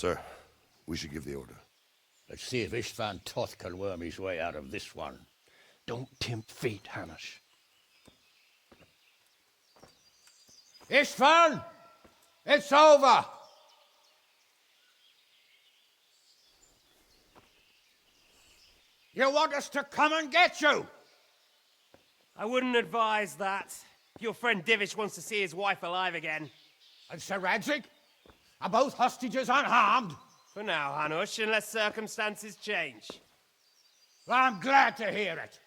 Sir, we should give the order. Let's see if Istvan Toth can worm his way out of this one. Don't tempt fate, Hanush. Istvan! It's over! You want us to come and get you? I wouldn't advise that. Your friend Divish wants to see his wife alive again. And Sir Radzig? Are both hostages unharmed? For now, Hanush, unless circumstances change. Well, I'm glad to hear it.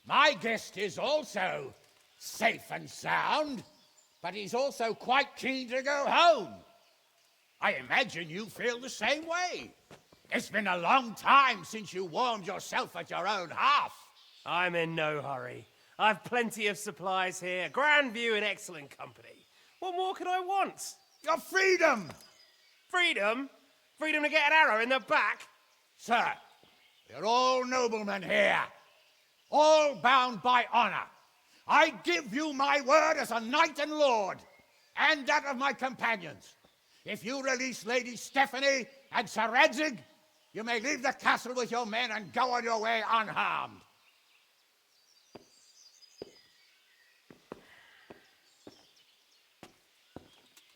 My guest is also safe and sound, but he's also quite keen to go home. I imagine you feel the same way. It's been a long time since you warmed yourself at your own hearth. I'm in no hurry. I've plenty of supplies here, grand view and excellent company. What more could I want? Your freedom! Freedom? Freedom to get an arrow in the back? Sir, we're all noblemen here, all bound by honor. I give you my word as a knight and lord, and that of my companions. If you release Lady Stephanie and Sir Radzig, you may leave the castle with your men and go on your way unharmed.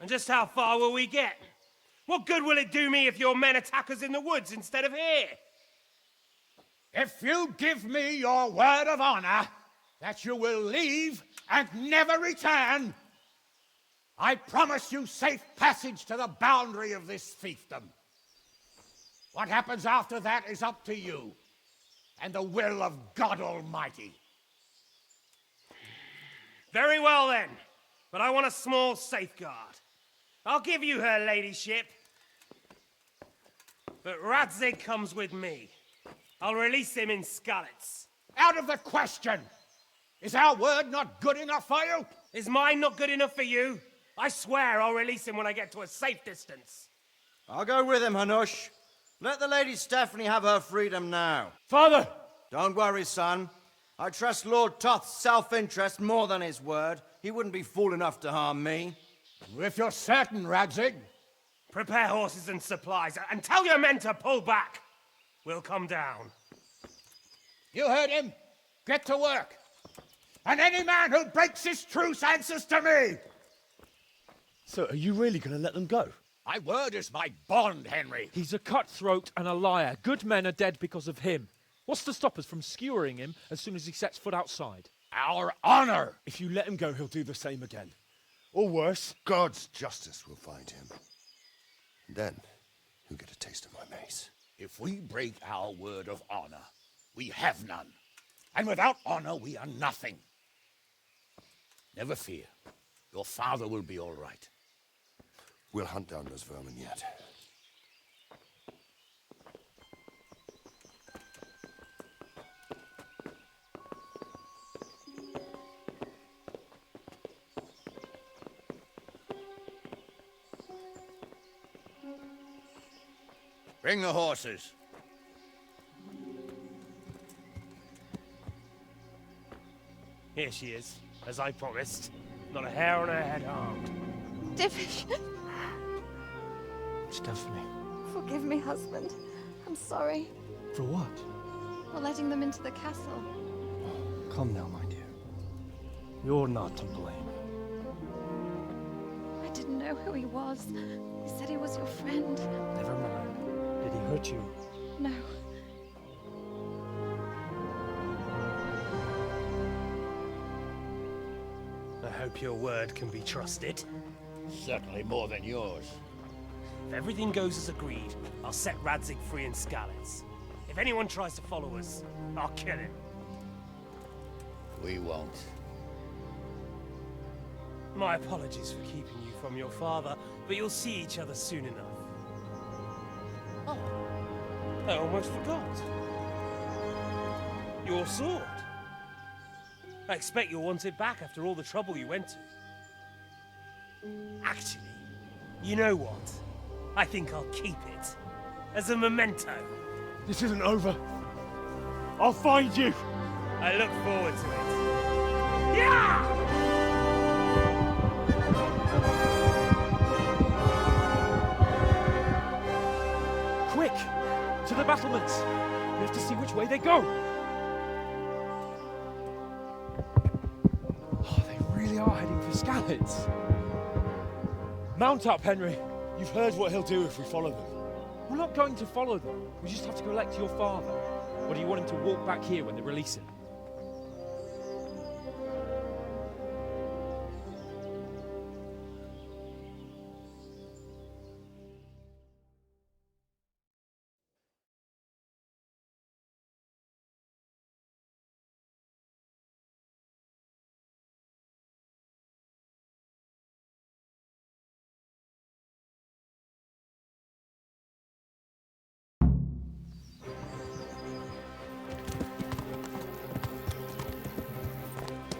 And just how far will we get? What good will it do me if your men attack us in the woods instead of here? If you give me your word of honor that you will leave and never return, I promise you safe passage to the boundary of this fiefdom. What happens after that is up to you and the will of God Almighty. Very well then, but I want a small safeguard. I'll give you her ladyship, but Radzig comes with me. I'll release him in Skalitz. Out of the question! Is our word not good enough for you? Is mine not good enough for you? I swear I'll release him when I get to a safe distance. I'll go with him, Hanush. Let the Lady Stephanie have her freedom now. Father! Don't worry, son. I trust Lord Toth's self-interest more than his word. He wouldn't be fool enough to harm me. If you're certain, Radzig. Prepare horses and supplies, and tell your men to pull back. We'll come down. You heard him. Get to work. And any man who breaks this truce answers to me. So, are you really going to let them go? My word is my bond, Henry. He's a cutthroat and a liar. Good men are dead because of him. What's to stop us from skewering him as soon as he sets foot outside? Our honor. If you let him go, he'll do the same again. Or worse, God's justice will find him. Then, he'll get a taste of my mace. If we break our word of honor, we have none. And without honor, we are nothing. Never fear. Your father will be all right. We'll hunt down those vermin yet. Bring the horses. Here she is, as I promised. Not a hair on her head harmed. Divish, Stephanie. forgive me, husband. I'm sorry For what? for letting them into the castle. Come now, my dear. You're not to blame. I didn't know who he was. He said he was your friend. Never mind. Did he hurt you? No. I hope your word can be trusted. Certainly more than yours. If everything goes as agreed, I'll set Radzig free in Skalitz. If anyone tries to follow us, I'll kill him. We won't. My apologies for keeping you from your father, but you'll see each other soon enough. Oh, I almost forgot. Your sword. I expect you'll want it back after all the trouble you went to. Actually, you know what? I think I'll keep it. As a memento. This isn't over. I'll find you. I look forward to it. Yeah! battlements. We have to see which way they go. Oh, they really are heading for Skalitz. Mount up, Henry. You've heard what he'll do if we follow them. We're not going to follow them. We just have to go elect your father. Or do you want him to walk back here when they release him?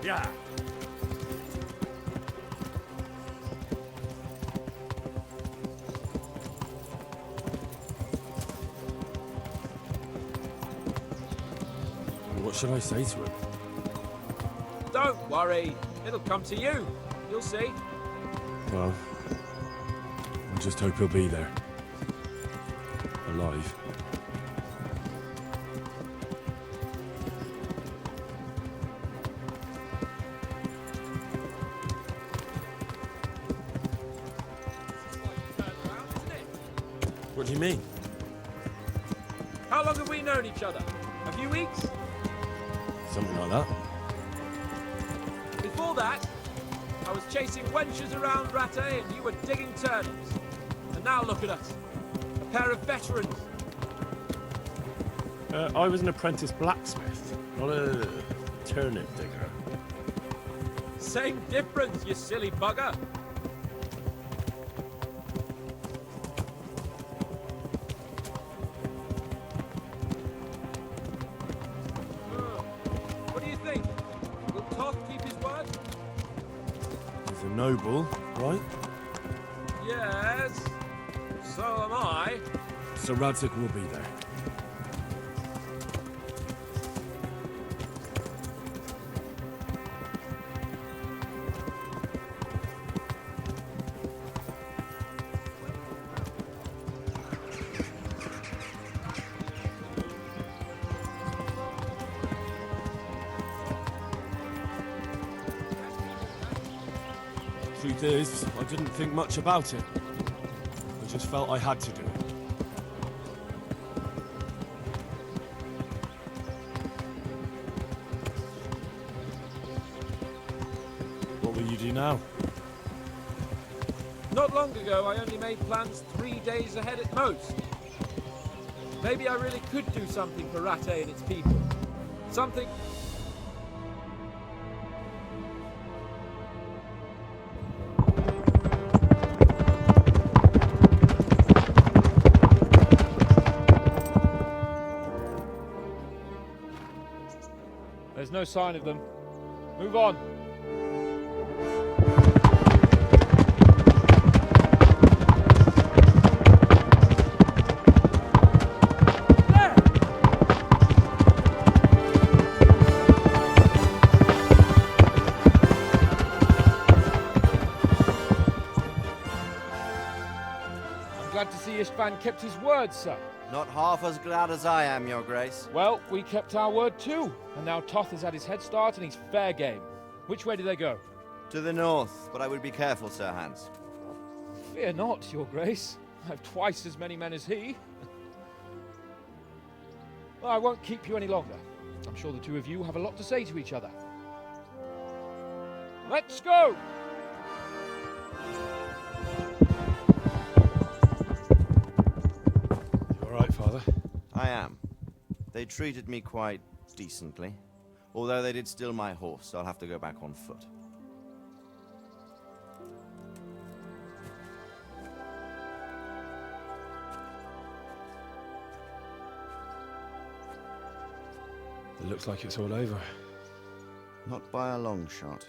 Yeah. What should I say to him? Don't worry. It'll come to you. You'll see. Well, I just hope he'll be there. Alive. What do you mean? How long have we known each other? A few weeks? Something like that. Before that, I was chasing wenches around Rattay and you were digging turnips. And now look at us. A pair of veterans. I was an apprentice blacksmith, not a turnip digger. Same difference, you silly bugger. What do you think? Will Toth keep his word? He's a noble, right? Yes. So am I. So Radzig will be there. Truth is, I didn't think much about it. I just felt I had to do it. What will you do now? Not long ago, I only made plans 3 days ahead at most. Maybe I really could do something for Rattay and its people. Something... There's no sign of them. Move on. I'm glad to see Ishvan kept his word, sir. Not half as glad as I am, Your Grace. Well, we kept our word too. And now Toth has had his head start and he's fair game. Which way do they go? To the north, but I would be careful, Sir Hans. Fear not, Your Grace. I have twice as many men as he. Well, I won't keep you any longer. I'm sure the two of you have a lot to say to each other. Let's go! You all right, Father? I am. They treated me quite decently. Although they did steal my horse, so I'll have to go back on foot. It looks like it's all over. Not by a long shot.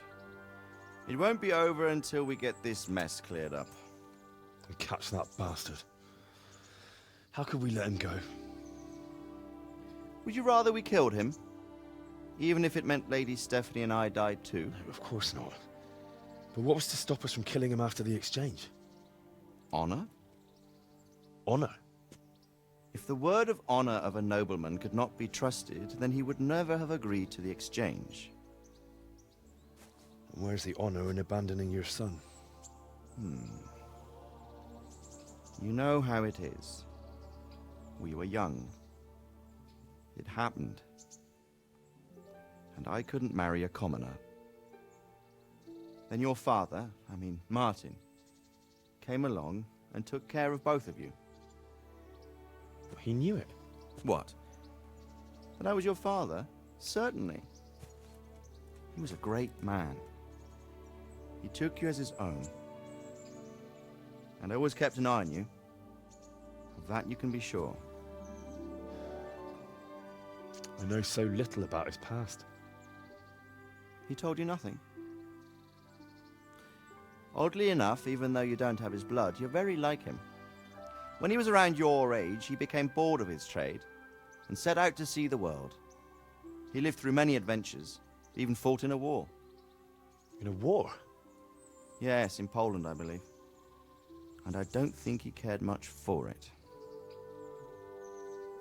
It won't be over until we get this mess cleared up. And catch that bastard. How could we let him go? Would you rather we killed him? Even if it meant Lady Stephanie and I died too? No, of course not. But what was to stop us from killing him after the exchange? Honor? Honor? If the word of honor of a nobleman could not be trusted, then he would never have agreed to the exchange. And where's the honor in abandoning your son? You know how it is. We were young. It happened. And I couldn't marry a commoner. Then your father, Martin, came along and took care of both of you. He knew it. What? That I was your father? Certainly. He was a great man. He took you as his own. And always kept an eye on you. Of that you can be sure. I know so little about his past. He told you nothing? Oddly enough, even though you don't have his blood, you're very like him. When he was around your age, he became bored of his trade and set out to see the world. He lived through many adventures, even fought in a war. In a war? Yes, in Poland, I believe. And I don't think he cared much for it.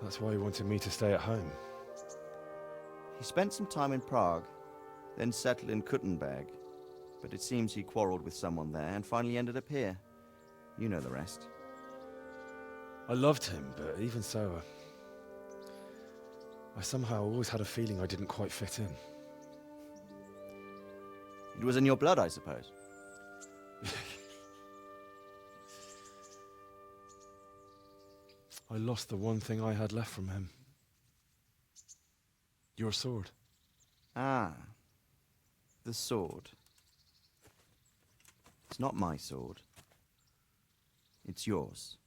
That's why he wanted me to stay at home. He spent some time in Prague, then settled in Kuttenberg. But it seems he quarreled with someone there and finally ended up here. You know the rest. I loved him, but even so, I somehow always had a feeling I didn't quite fit in. It was in your blood, I suppose. I lost the one thing I had left from him. Your sword. Ah, the sword. It's not my sword. It's yours.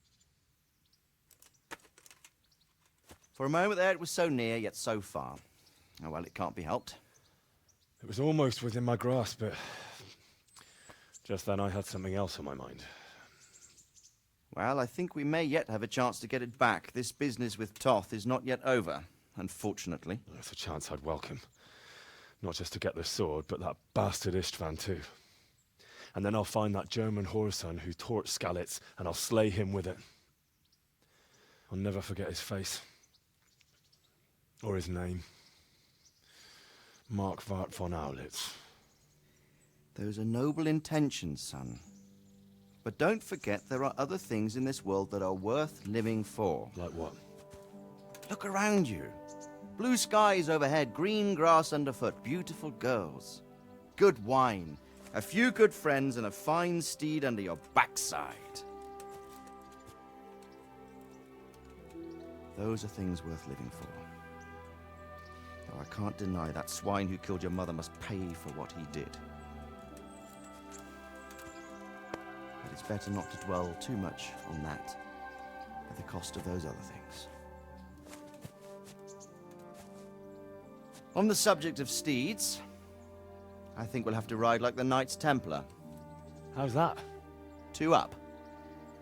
For a moment there it was so near, yet so far. Oh well, it can't be helped. It was almost within my grasp, but just then I had something else on my mind. Well, I think we may yet have a chance to get it back. This business with Toth is not yet over, unfortunately. That's a chance I'd welcome. Not just to get the sword, but that bastard Istvan too. And then I'll find that German whoreson who torched Skalitz, and I'll slay him with it. I'll never forget his face. Or his name. Markwart von Aulitz. Those are noble intentions, son. But don't forget there are other things in this world that are worth living for. Like what? Look around you. Blue skies overhead, green grass underfoot, beautiful girls. Good wine, a few good friends, and a fine steed under your backside. Those are things worth living for. Though I can't deny that swine who killed your mother must pay for what he did. But it's better not to dwell too much on that at the cost of those other things. On the subject of steeds, I think we'll have to ride like the Knights Templar. How's that? 2 up.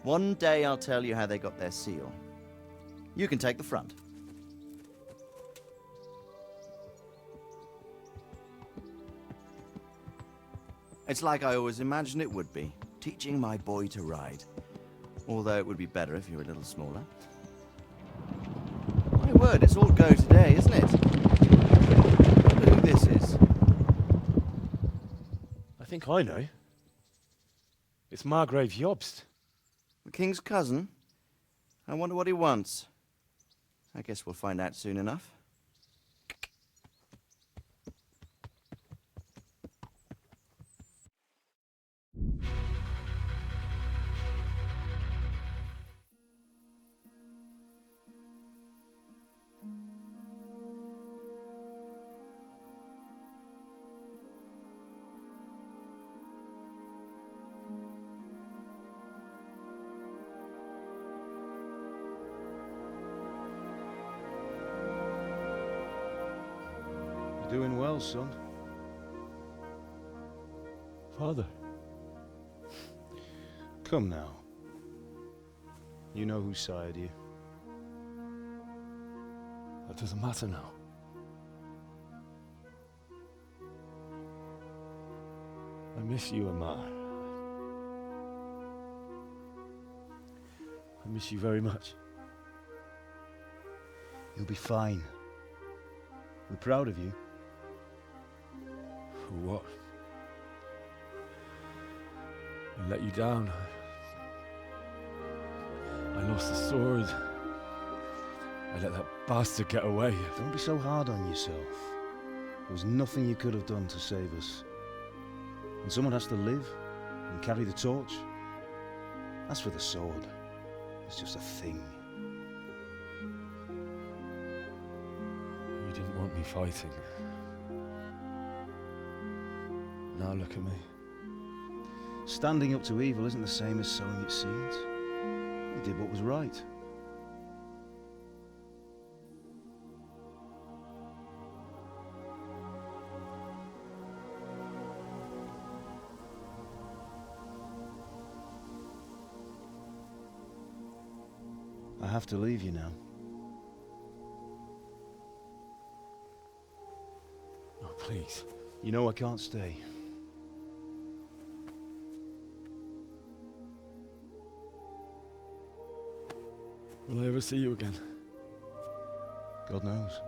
One day I'll tell you how they got their seal. You can take the front. It's like I always imagined it would be, teaching my boy to ride. Although it would be better if you were a little smaller. My word, it's all go today, isn't it? I wonder who this is. I think I know. It's Margrave Jobst. The king's cousin? I wonder what he wants. I guess we'll find out soon enough. Doing well, son. Father. Come now. You know who sired you. That doesn't matter now. I miss you, Amar. I miss you very much. You'll be fine. We're proud of you. For what? I let you down. I lost the sword. I let that bastard get away. Don't be so hard on yourself. There was nothing you could have done to save us. And someone has to live and carry the torch. As for the sword, it's just a thing. You didn't want me fighting. Now look at me. Standing up to evil isn't the same as sowing its seeds. You did what was right. I have to leave you now. Oh, please. You know I can't stay. Will I ever see you again? God knows.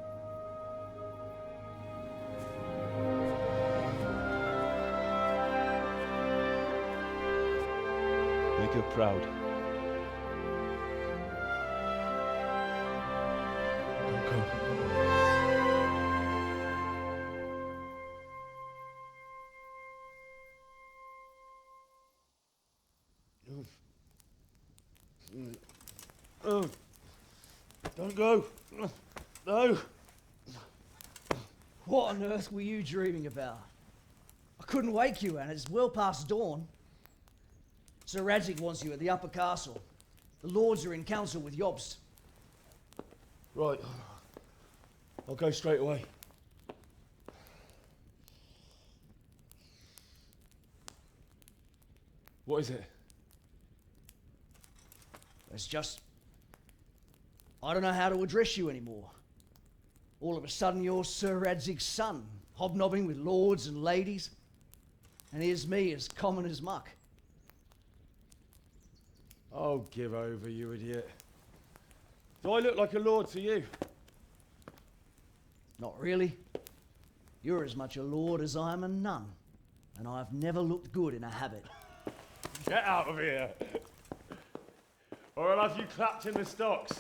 Make her proud. Don't go. Oh, don't go. No. What on earth were you dreaming about? I couldn't wake you, and it's well past dawn. Sir Radzig wants you at the upper castle. The lords are in council with Jobst. Right. I'll go straight away. What is it? It's just... I don't know how to address you anymore. All of a sudden you're Sir Radzig's son, hobnobbing with lords and ladies. And here's me, as common as muck. Oh, give over, you idiot. Do I look like a lord to you? Not really. You're as much a lord as I am a nun. And I've never looked good in a habit. Get out of here! Or I'll have you clapped in the stocks.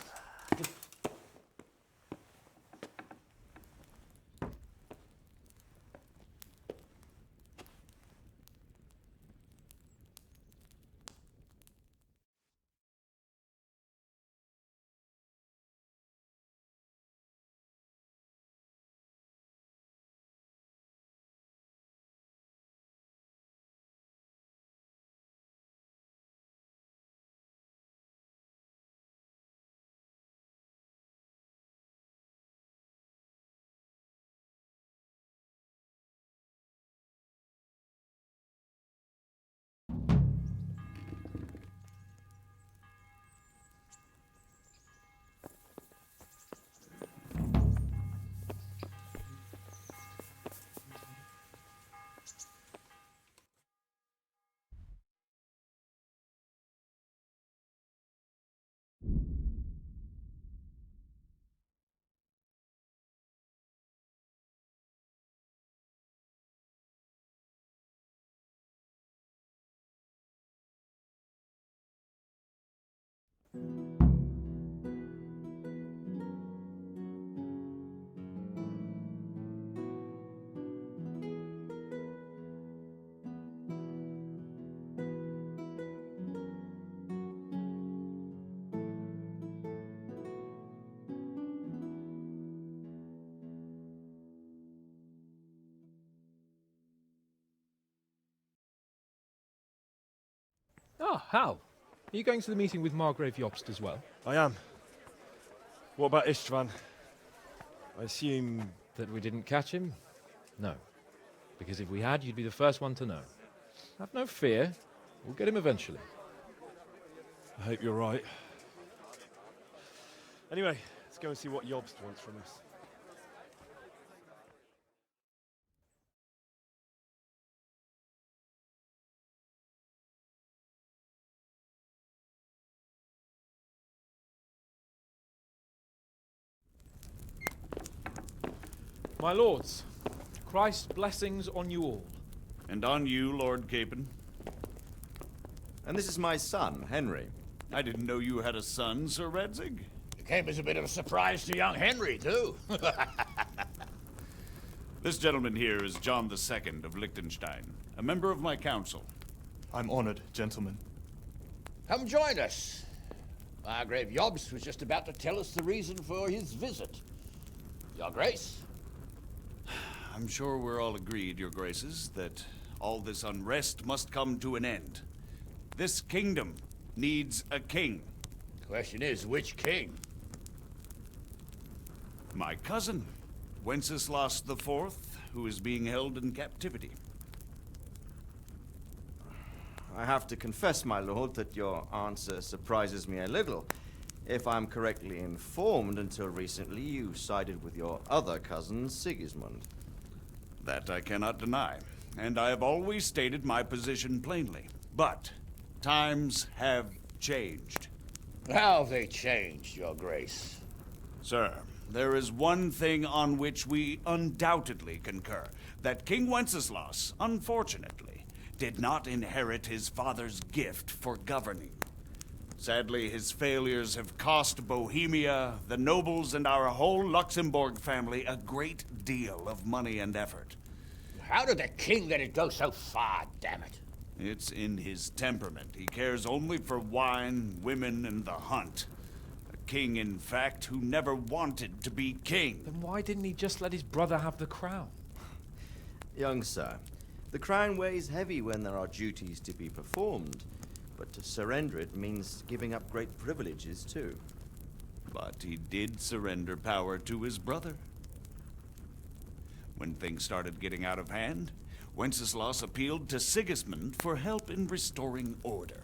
Ah, Hal. Are you going to the meeting with Margrave Jobst as well? I am. What about Istvan? I assume... That we didn't catch him? No. Because if we had, you'd be the first one to know. Have no fear. We'll get him eventually. I hope you're right. Anyway, let's go and see what Jobst wants from us. My lords, Christ's blessings on you all. And on you, Lord Capon. And this is my son, Henry. I didn't know you had a son, Sir Redzig. It came as a bit of a surprise to young Henry, too. This gentleman here is John II of Liechtenstein, a member of my council. I'm honored, gentlemen. Come join us. Margrave Jobst was just about to tell us the reason for his visit. Your Grace? I'm sure we're all agreed, Your Graces, that all this unrest must come to an end. This kingdom needs a king. The question is, which king? My cousin, Wenceslas IV, who is being held in captivity. I have to confess, my lord, that your answer surprises me a little. If I'm correctly informed, until recently you sided with your other cousin, Sigismund. That I cannot deny, and I have always stated my position plainly. But times have changed. How have they changed, Your Grace? Sir, there is one thing on which we undoubtedly concur. That King Wenceslas, unfortunately, did not inherit his father's gift for governing. Sadly, his failures have cost Bohemia, the nobles, and our whole Luxembourg family a great deal of money and effort. How did the king let it go so far, damn it? It's in his temperament. He cares only for wine, women, and the hunt. A king, in fact, who never wanted to be king. Then why didn't he just let his brother have the crown? Young sir, the crown weighs heavy when there are duties to be performed, but to surrender it means giving up great privileges too. But he did surrender power to his brother. When things started getting out of hand, Wenceslas appealed to Sigismund for help in restoring order.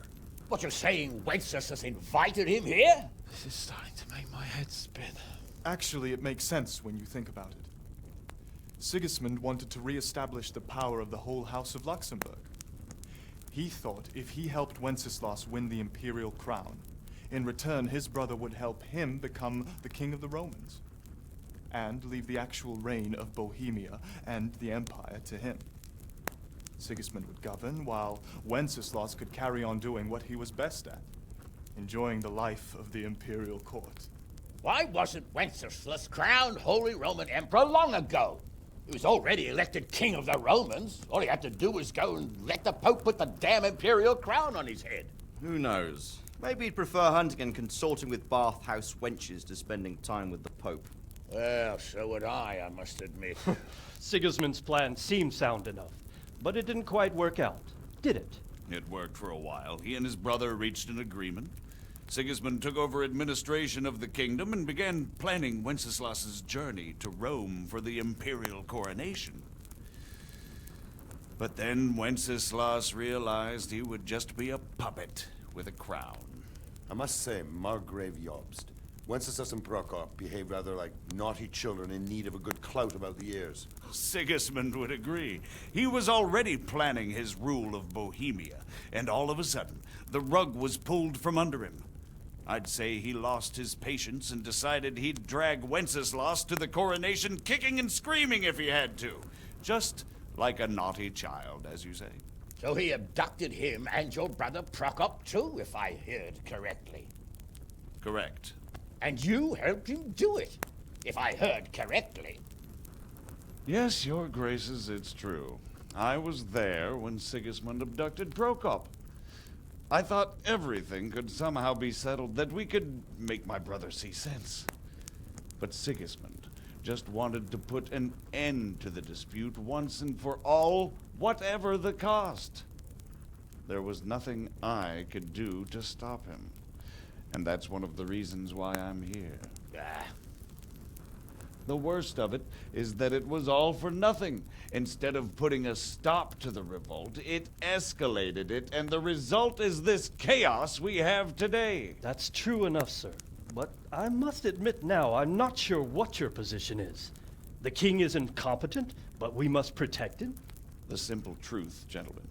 What, you're saying Wenceslas invited him here? This is starting to make my head spin. Actually, it makes sense when you think about it. Sigismund wanted to re-establish the power of the whole House of Luxembourg. He thought if he helped Wenceslas win the imperial crown, in return his brother would help him become the king of the Romans, and leave the actual reign of Bohemia and the empire to him. Sigismund would govern, while Wenceslas could carry on doing what he was best at, enjoying the life of the imperial court. Why wasn't Wenceslas crowned Holy Roman Emperor long ago? He was already elected king of the Romans. All he had to do was go and let the Pope put the damn imperial crown on his head. Who knows? Maybe he'd prefer hunting and consorting with bathhouse wenches to spending time with the Pope. Well, so would I must admit. Sigismund's plan seemed sound enough, but it didn't quite work out, did it? It worked for a while. He and his brother reached an agreement. Sigismund took over administration of the kingdom and began planning Wenceslas's journey to Rome for the imperial coronation. But then Wenceslas realized he would just be a puppet with a crown. I must say, Margrave Jobst, Wenceslas and Prokop behave rather like naughty children in need of a good clout about the ears. Sigismund would agree. He was already planning his rule of Bohemia, and all of a sudden, the rug was pulled from under him. I'd say he lost his patience and decided he'd drag Wenceslas to the coronation kicking and screaming if he had to. Just like a naughty child, as you say. So he abducted him and your brother Prokop too, if I heard correctly. Correct. And you helped him do it, if I heard correctly. Yes, your graces, it's true. I was there when Sigismund abducted Prokop. I thought everything could somehow be settled, that we could make my brother see sense. But Sigismund just wanted to put an end to the dispute once and for all, whatever the cost. There was nothing I could do to stop him. And that's one of the reasons why I'm here. The worst of it is that it was all for nothing. Instead of putting a stop to the revolt, it escalated it, and the result is this chaos we have today. That's true enough, sir. But I must admit now, I'm not sure what your position is. The king is incompetent, but we must protect him? The simple truth, gentlemen,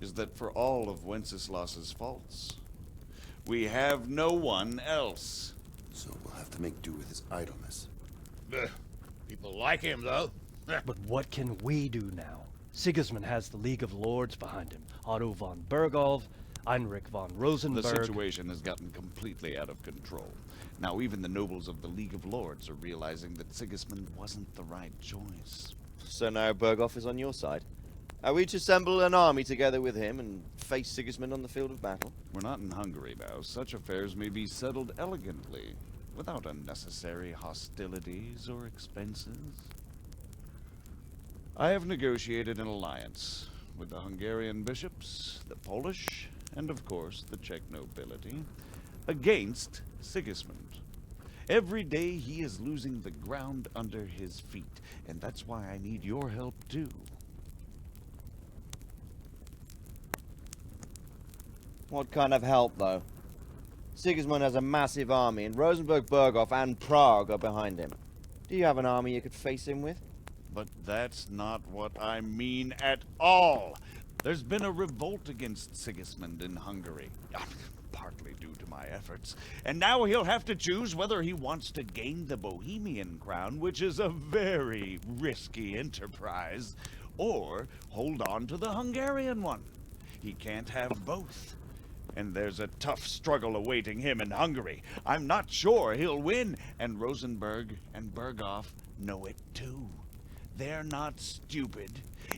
is that for all of Wenceslas's faults, we have no one else. So we'll have to make do with his idleness. People like him, though. But what can we do now? Sigismund has the League of Lords behind him. Otto von Bergholf, Heinrich von Rosenberg. The situation has gotten completely out of control. Now even the nobles of the League of Lords are realizing that Sigismund wasn't the right choice. So now Berghoff is on your side. Are we to assemble an army together with him and face Sigismund on the field of battle? We're not in Hungary now. Such affairs may be settled elegantly, without unnecessary hostilities or expenses. I have negotiated an alliance with the Hungarian bishops, the Polish, and of course the Czech nobility, against Sigismund. Every day he is losing the ground under his feet, and that's why I need your help too. What kind of help, though? Sigismund has a massive army, and Rosenberg, Berghoff, and Prague are behind him. Do you have an army you could face him with? But that's not what I mean at all. There's been a revolt against Sigismund in Hungary, partly due to my efforts. And now he'll have to choose whether he wants to gain the Bohemian crown, which is a very risky enterprise, or hold on to the Hungarian one. He can't have both. And there's a tough struggle awaiting him in Hungary. I'm not sure he'll win, and Rosenberg and Berghoff know it too. They're not stupid.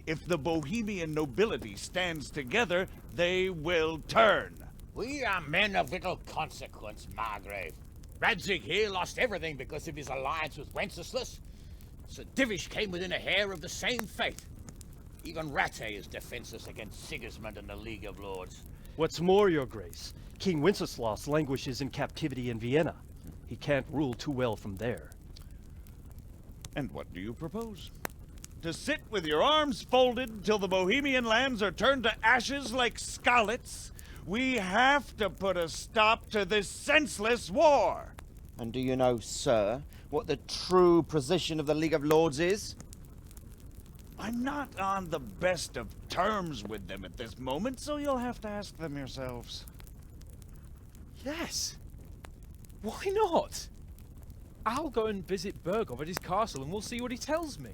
If the Bohemian nobility stands together, they will turn. We are men of little consequence, Margrave. Radzig here lost everything because of his alliance with Wenceslas. Sir Divish came within a hair of the same fate. Even Rattay is defenseless against Sigismund and the League of Lords. What's more, Your Grace, King Wenceslas languishes in captivity in Vienna. He can't rule too well from there. And what do you propose? To sit with your arms folded till the Bohemian lands are turned to ashes like Skalitz? We have to put a stop to this senseless war! And do you know, sir, what the true position of the League of Lords is? I'm not on the best of terms with them at this moment, so you'll have to ask them yourselves. Yes. Why not? I'll go and visit Berghoff at his castle and we'll see what he tells me.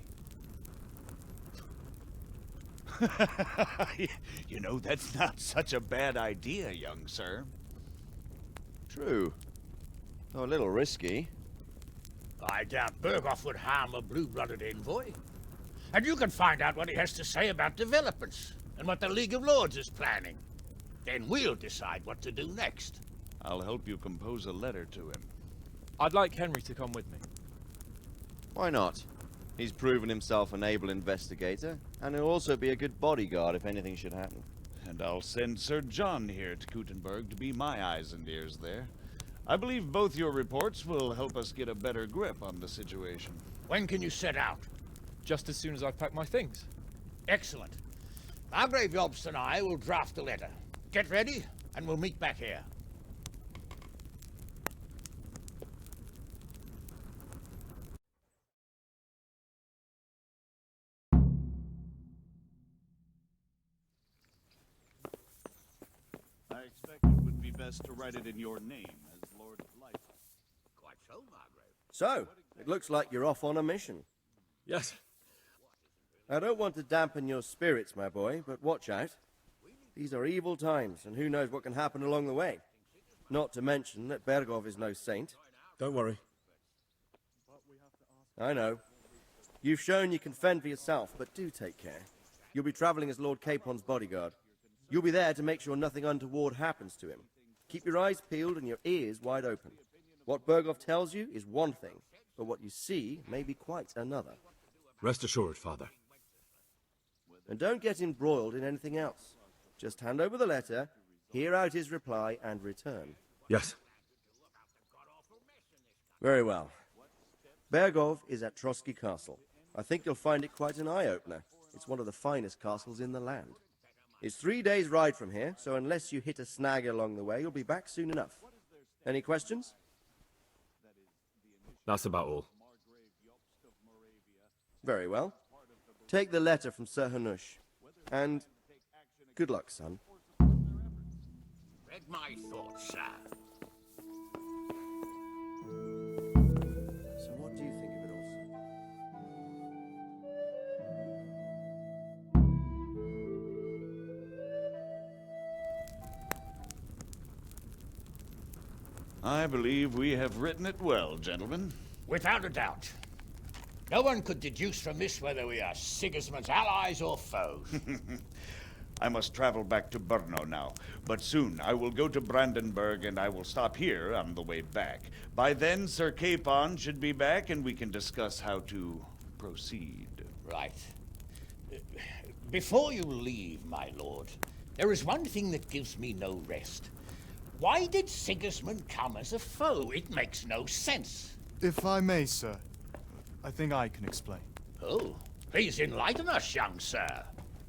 You know, that's not such a bad idea, young sir. True. Though a little risky. I doubt Berghoff would harm a blue-blooded envoy. And you can find out what he has to say about developments and what the League of Lords is planning. Then we'll decide what to do next. I'll help you compose a letter to him. I'd like Henry to come with me. Why not? He's proven himself an able investigator, and he'll also be a good bodyguard if anything should happen. And I'll send Sir John here to Kuttenberg to be my eyes and ears there. I believe both your reports will help us get a better grip on the situation. When can you set out? Just as soon as I've packed my things. Excellent. Margrave Jobst and I will draft a letter. Get ready, and we'll meet back here. I expect it would be best to write it in your name as Lord Light. Quite so, Margrave. So, it looks like you're off on a mission. Yes. I don't want to dampen your spirits, my boy, but watch out. These are evil times, and who knows what can happen along the way. Not to mention that Berghoff is no saint. Don't worry. I know. You've shown you can fend for yourself, but do take care. You'll be traveling as Lord Capon's bodyguard. You'll be there to make sure nothing untoward happens to him. Keep your eyes peeled and your ears wide open. What Berghoff tells you is one thing, but what you see may be quite another. Rest assured, Father. And don't get embroiled in anything else. Just hand over the letter, hear out his reply, and return. Yes. Very well. Berghoff is at Trotsky Castle. I think you'll find it quite an eye-opener. It's one of the finest castles in the land. It's 3 days' ride from here, so unless you hit a snag along the way, you'll be back soon enough. Any questions? That's about all. Very well. Take the letter from Sir Hanush. And good luck, son. Read my thoughts, sir. So what do you think of it all, sir? I believe we have written it well, gentlemen. Without a doubt. No one could deduce from this whether we are Sigismund's allies or foes. I must travel back to Brno now, but soon I will go to Brandenburg and I will stop here on the way back. By then, Sir Capon should be back and we can discuss how to proceed. Right. Before you leave, my lord, there is one thing that gives me no rest. Why did Sigismund come as a foe? It makes no sense. If I may, sir, I think I can explain. Oh, please enlighten us, young sir.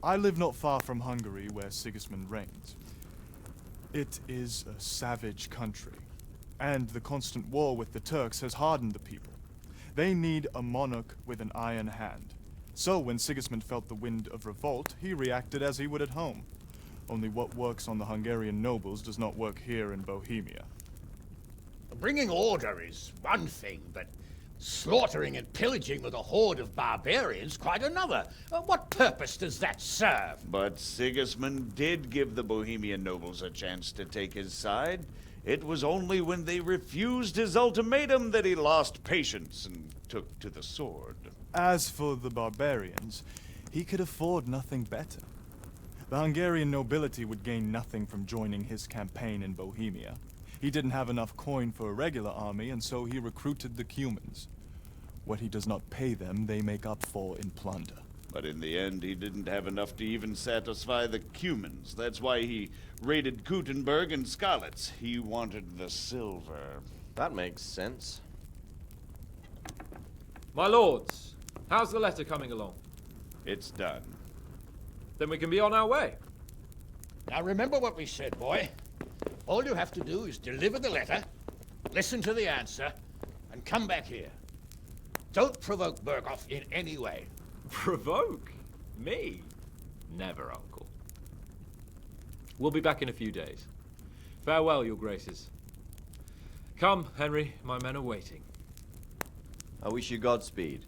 I live not far from Hungary, where Sigismund reigns. It is a savage country, and the constant war with the Turks has hardened the people. They need a monarch with an iron hand. So when Sigismund felt the wind of revolt, he reacted as he would at home. Only what works on the Hungarian nobles does not work here in Bohemia. Bringing order is one thing, but slaughtering and pillaging with a horde of barbarians quite another. What purpose does that serve? But Sigismund did give the Bohemian nobles a chance to take his side. It was only when they refused his ultimatum that he lost patience and took to the sword. As for the barbarians, he could afford nothing better. The Hungarian nobility would gain nothing from joining his campaign in Bohemia. He didn't have enough coin for a regular army, and so he recruited the Cumans. What he does not pay them, they make up for in plunder. But in the end, he didn't have enough to even satisfy the Cumans. That's why he raided Kuttenberg and Skalitz. He wanted the silver. That makes sense. My lords, how's the letter coming along? It's done. Then we can be on our way. Now remember what we said, boy. All you have to do is deliver the letter, listen to the answer, and come back here. Don't provoke Berghoff in any way. Provoke? Me? Never, Uncle. We'll be back in a few days. Farewell, your graces. Come, Henry, my men are waiting. I wish you Godspeed.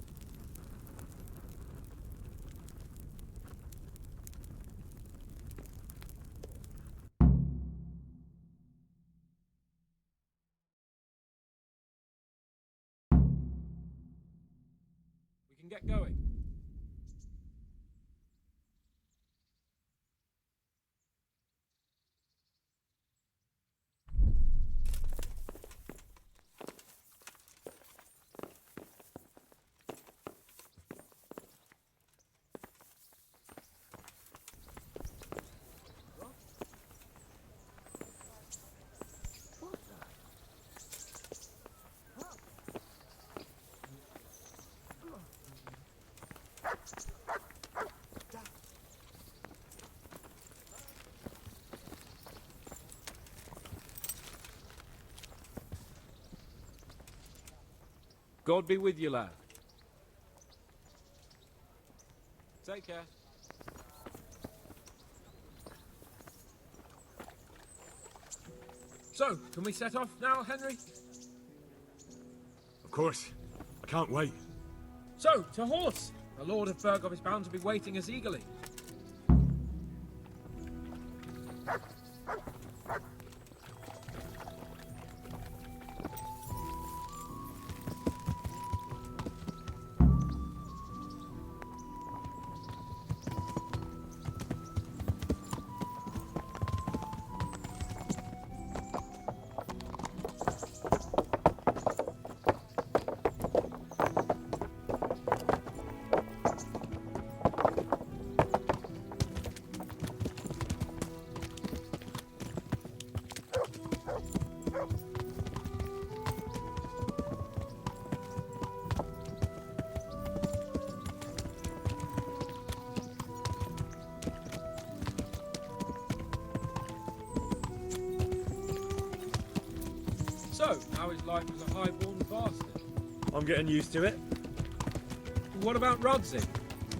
We can get going. God be with you, lad. Take care. So, can we set off now, Henry? Of course. I can't wait. So, to horse! The Lord of Berghoff is bound to be waiting us eagerly. So, how is life as a high-born bastard? I'm getting used to it. What about Rodzig?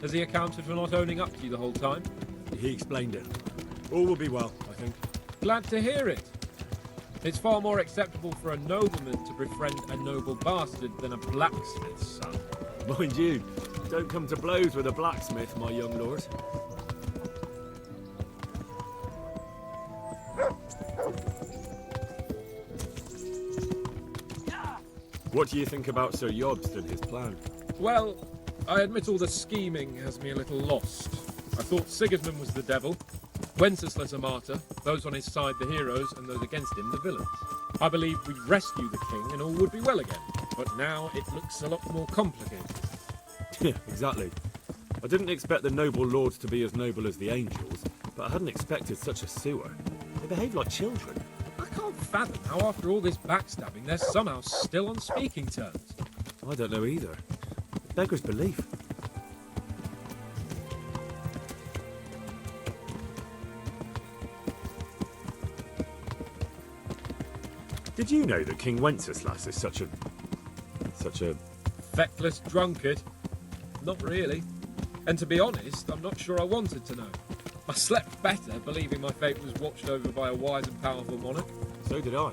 Has he accounted for not owning up to you the whole time? He explained it. All will be well, I think. Glad to hear it. It's far more acceptable for a nobleman to befriend a noble bastard than a blacksmith's son. Mind you, don't come to blows with a blacksmith, my young lord. What do you think about Sir Jobst and his plan? Well, I admit all the scheming has me a little lost. I thought Sigismund was the devil, Wenceslas a martyr, those on his side the heroes, and those against him the villains. I believed we'd rescue the king and all would be well again, but now it looks a lot more complicated. Yeah, exactly. I didn't expect the noble lords to be as noble as the angels, but I hadn't expected such a sewer. They behave like children. I can't fathom how after all this backstabbing they're somehow still on speaking terms. I don't know either. It beggars belief. Did you know that King Wenceslas is such a... Feckless drunkard? Not really. And to be honest, I'm not sure I wanted to know. I slept better believing my fate was watched over by a wise and powerful monarch. So did I.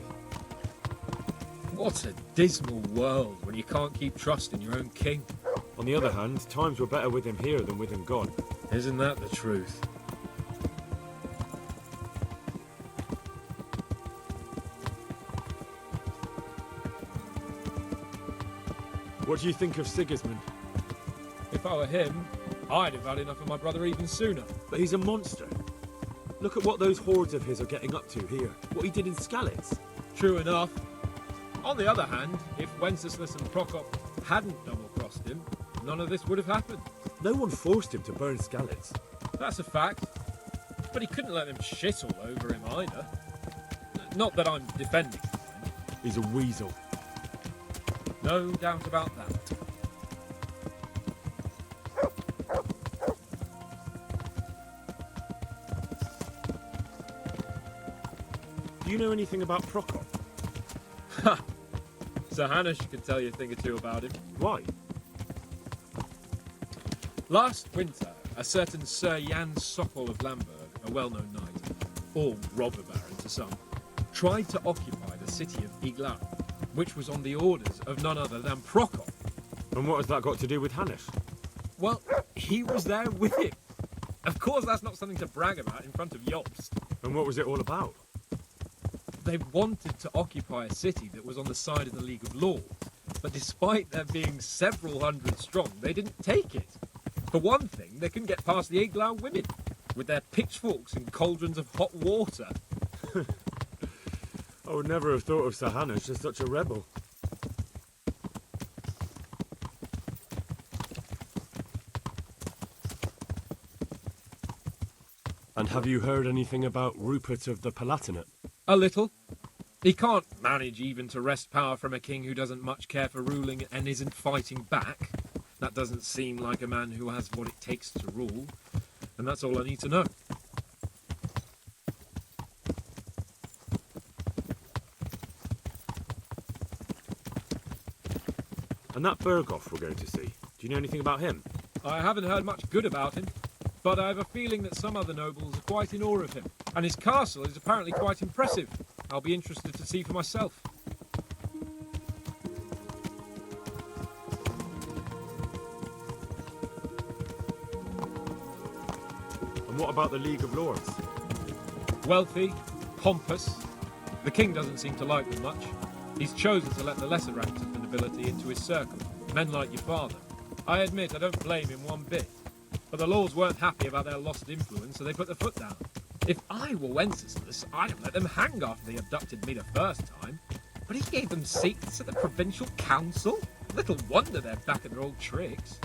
What a dismal world when you can't keep trust in your own king. On the other hand, times were better with him here than with him gone. Isn't that the truth? What do you think of Sigismund? If I were him, I'd have had enough of my brother even sooner. But he's a monster. Look at what those hordes of his are getting up to here. What he did in Skalitz. True enough. On the other hand, if Wenceslas and Prokop hadn't double-crossed him, none of this would have happened. No one forced him to burn Skalitz. That's a fact. But he couldn't let them shit all over him either. Not that I'm defending him. He's a weasel. No doubt about that. Do you know anything about Prokop? Ha! Sir Hanush could tell you a thing or two about him. Why? Last winter, a certain Sir Jan Sokol of Lamberg, a well-known knight, or robber baron to some, tried to occupy the city of Iglau, which was on the orders of none other than Prokop. And what has that got to do with Hanush? Well, he was there with him. Of course that's not something to brag about in front of Jobst. And what was it all about? They wanted to occupy a city that was on the side of the League of Lords, but despite there being several hundred strong, they didn't take it. For one thing, they couldn't get past the Iglau women, with their pitchforks and cauldrons of hot water. I would never have thought of Sir Hanush as such a rebel. And have you heard anything about Rupert of the Palatinate? A little. He can't manage even to wrest power from a king who doesn't much care for ruling and isn't fighting back. That doesn't seem like a man who has what it takes to rule. And that's all I need to know. And that Berghoff we're going to see, do you know anything about him? I haven't heard much good about him, but I have a feeling that some other nobles are quite in awe of him. And his castle is apparently quite impressive. I'll be interested to see for myself. And what about the League of Lords? Wealthy, pompous. The king doesn't seem to like them much. He's chosen to let the lesser ranks of the nobility into his circle, men like your father. I admit I don't blame him one bit. But the lords weren't happy about their lost influence, so they put their foot down. If I were Wenceslas, I'd have let them hang after they abducted me the first time. But he gave them seats at the provincial council? Little wonder they're back at their old tricks.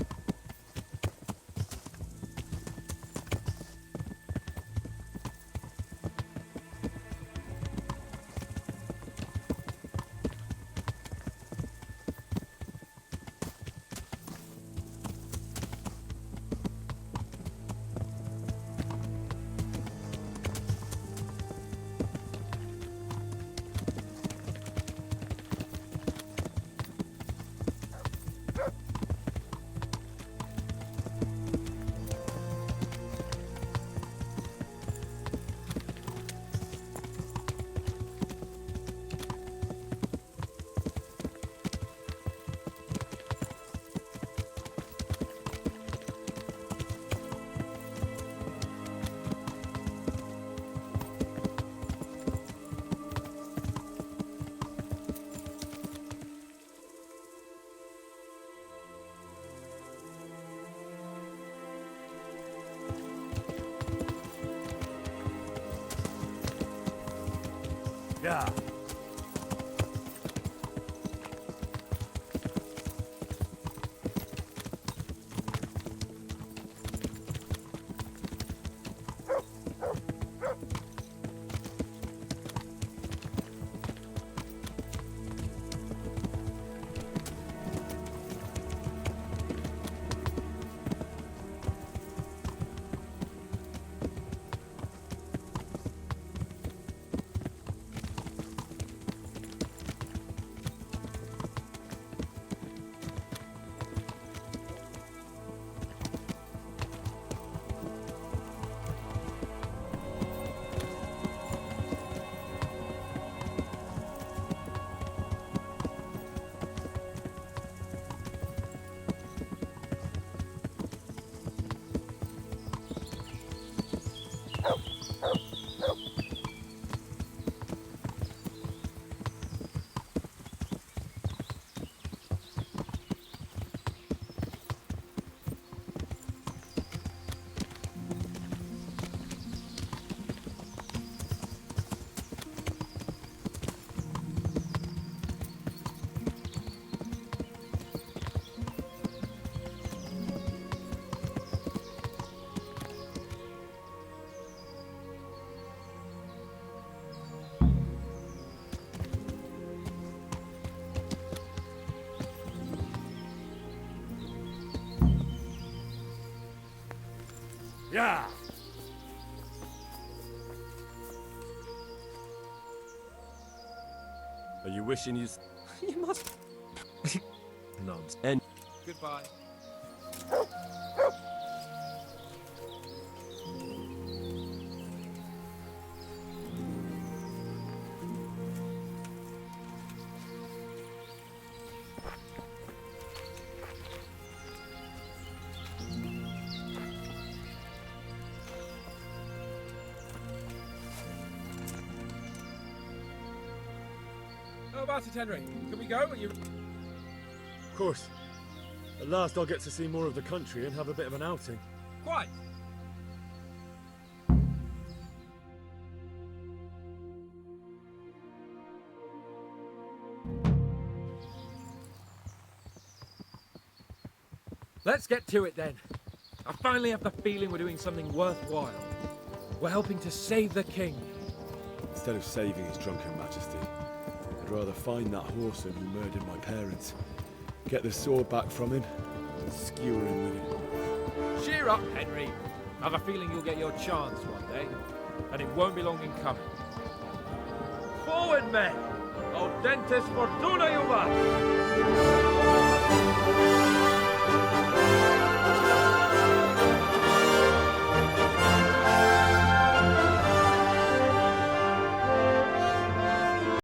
Yeah. Yeah. Are you wishing you... You must... Nonsense. And... Goodbye. How about it, Henry? Can we go? Are you... Of course. At last I'll get to see more of the country and have a bit of an outing. Quite. Let's get to it then. I finally have the feeling we're doing something worthwhile. We're helping to save the king. Instead of saving his drunken majesty, I'd rather find that horseman who murdered my parents, get the sword back from him, and skewer him with it. Cheer up, Henry. I have a feeling you'll get your chance one day, and it won't be long in coming. Forward, men! Audentes fortuna juvat!